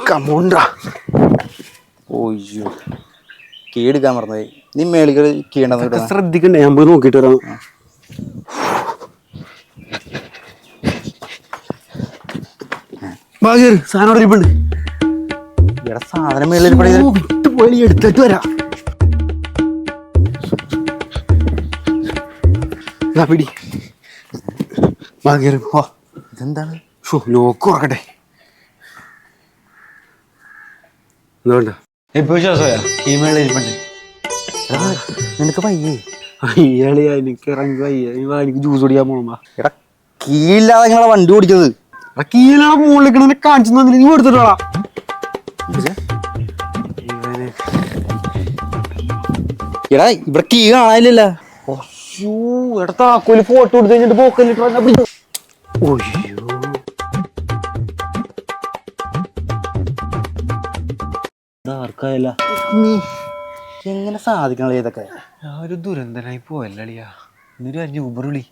കമോണ്ടാ. ഓയ്യോ കീയെടുക്കാൻ പറഞ്ഞത്. നീ മേളികൾ കീയണ്ടെന്ന് ശ്രദ്ധിക്കണ്ടേ? ഞാൻ പോയി നോക്കിട്ട് വരാം. സാധനം ഇരിപ്പുണ്ട്. ഇവിടെ സാധനം മേളിൽ വിട്ട് പോയി എടുത്തിട്ട് വരാം. പിടി. ഇതെന്താണ്? ലോക്ക് ഉറക്കട്ടെ. ഇപ്പൊ വിശ്വാസമാ ഈ മേളിൽ ഇരിപ്പുണ്ട്. നിനക്ക് പയ്യേ അയ്യാളിയാ എനിക്ക് ഇറങ്ങി വയ്യ. എനിക്ക് ജ്യൂസ് കുടിക്കാൻ പോണ. എടാ കീയില്ലാതെ നിങ്ങളെ വണ്ടി ഓടിക്കുന്നത്. കീഴിലാണ് മുകളിൽ കാണിച്ചു തന്നില്ല. നീ എടുത്തിട്ടാ. എടാ ഇവിടെ കീ കാണാനില്ലല്ലോ. എടാ താക്കോല് ഫോട്ടോ എടുത്ത് കഴിഞ്ഞിട്ട് പോക്കല്ലിട്ട്. ആർക്കായല്ല നീ എങ്ങനെ സാധിക്കണല്ലോ ഇതൊക്കെ? ഒരു ദുരന്തനായി പോയല്ലിയാ. എന്നൊരു 5 ഊബർ വിളി.